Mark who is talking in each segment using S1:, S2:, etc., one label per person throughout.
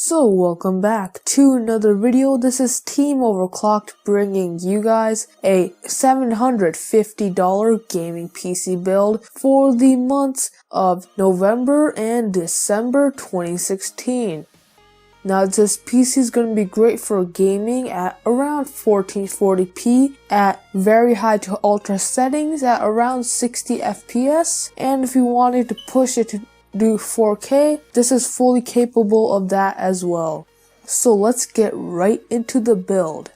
S1: So welcome back to another video. This is TeamOverclocked bringing you guys a $750 gaming PC build for the months of November and December 2016. Now this PC is going to be great for gaming at around 1440p at very high to ultra settings at around 60 FPS, and if you wanted to push it to do 4K, this is fully capable of that as well. So let's get right into the build.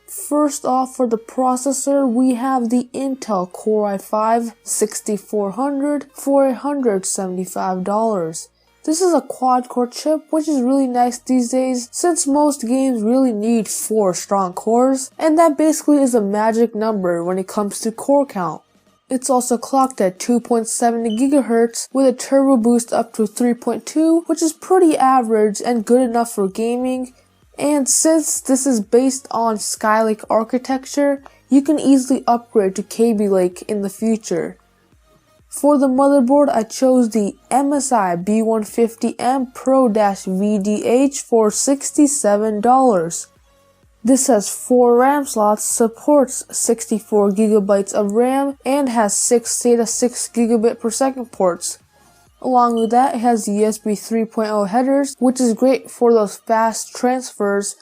S1: First off, for the processor, we have the Intel Core i5-6400 for $175. This is a quad-core chip, which is really nice these days since most games really need 4 strong cores, and that basically is a magic number when it comes to core count. It's also clocked at 2.7 GHz with a turbo boost up to 3.2, which is pretty average and good enough for gaming. And since this is based on Skylake architecture, you can easily upgrade to Kaby Lake in the future. For the motherboard, I chose the MSI B150M PRO-VDH for $67. This has 4 RAM slots, supports 64 GB of RAM, and has 6 SATA 6 GB per second ports. Along with that, it has USB 3.0 headers, which is great for those fast transfers,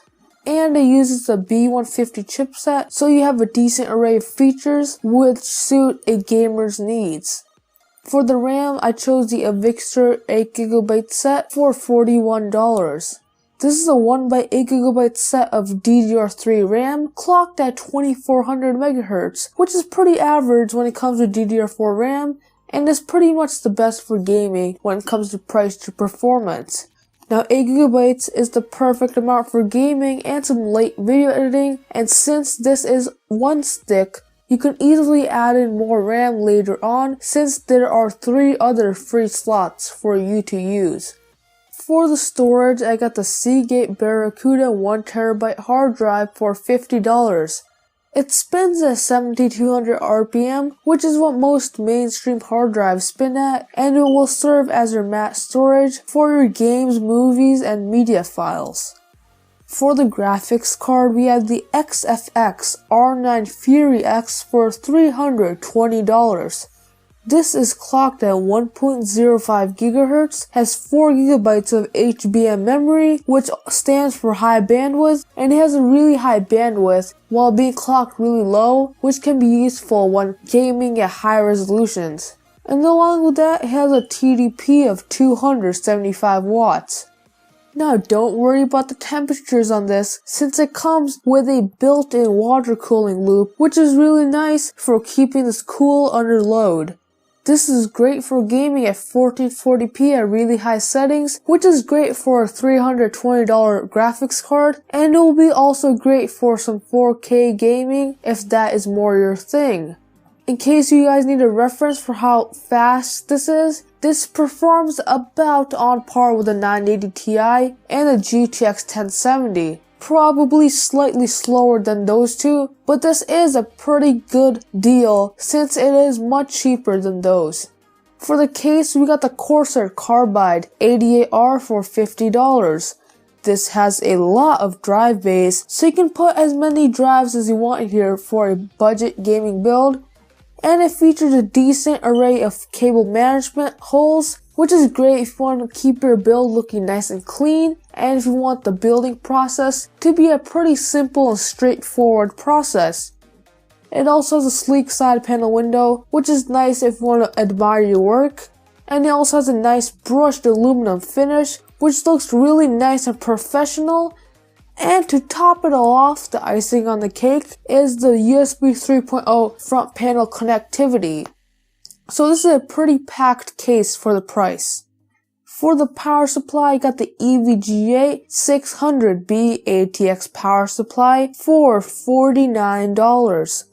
S1: and it uses the B150 chipset, so you have a decent array of features which suit a gamer's needs. For the RAM, I chose the Avexir 8GB set for $41. This is a 1x8GB set of DDR3 RAM clocked at 2400 MHz, which is pretty average when it comes to DDR4 RAM, and is pretty much the best for gaming when it comes to price to performance. Now 8GB is the perfect amount for gaming and some late video editing, and since this is one stick, you can easily add in more RAM later on since there are 3 other free slots for you to use. For the storage, I got the Seagate Barracuda 1TB hard drive for $50. It spins at 7200 RPM, which is what most mainstream hard drives spin at, and it will serve as your mass storage for your games, movies, and media files. For the graphics card, we have the XFX R9 Fury X for $320. This is clocked at 1.05 GHz, has 4 GB of HBM memory, which stands for high bandwidth, and it has a really high bandwidth while being clocked really low, which can be useful when gaming at high resolutions. And along with that, it has a TDP of 275 watts. Now don't worry about the temperatures on this, since it comes with a built-in water cooling loop, which is really nice for keeping this cool under load. This is great for gaming at 1440p at really high settings, which is great for a $320 graphics card, and it will be also great for some 4K gaming if that is more your thing. In case you guys need a reference for how fast this is, this performs about on par with the 980 Ti and the GTX 1070. Probably slightly slower than those two, but this is a pretty good deal since it is much cheaper than those. For the case, we got the Corsair Carbide 88R for $50. This has a lot of drive bays, so you can put as many drives as you want here for a budget gaming build, and it features a decent array of cable management holes, which is great if you want to keep your build looking nice and clean, and if you want the building process to be a pretty simple and straightforward process. It also has a sleek side panel window, which is nice if you want to admire your work, and it also has a nice brushed aluminum finish, which looks really nice and professional. And to top it all off, the icing on the cake is the USB 3.0 front panel connectivity. So this is a pretty packed case for the price. For the power supply, I got the EVGA 600B ATX power supply for $49.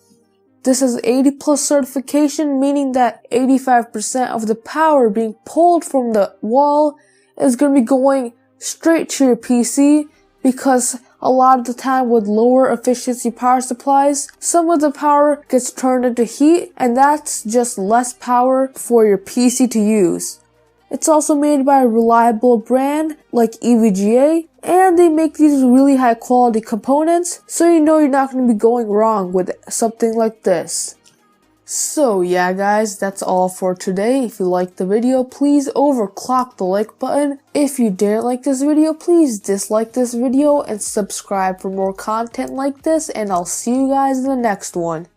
S1: This has 80 plus certification, meaning that 85% of the power being pulled from the wall is going to be going straight to your PC, because a lot of the time with lower efficiency power supplies, some of the power gets turned into heat, and that's just less power for your PC to use. It's also made by a reliable brand like EVGA, and they make these really high quality components, so you know you're not going to be going wrong with something like this. So yeah guys, that's all for today. If you liked the video, please overclock the like button. If you didn't like this video, please dislike this video and subscribe for more content like this, and I'll see you guys in the next one.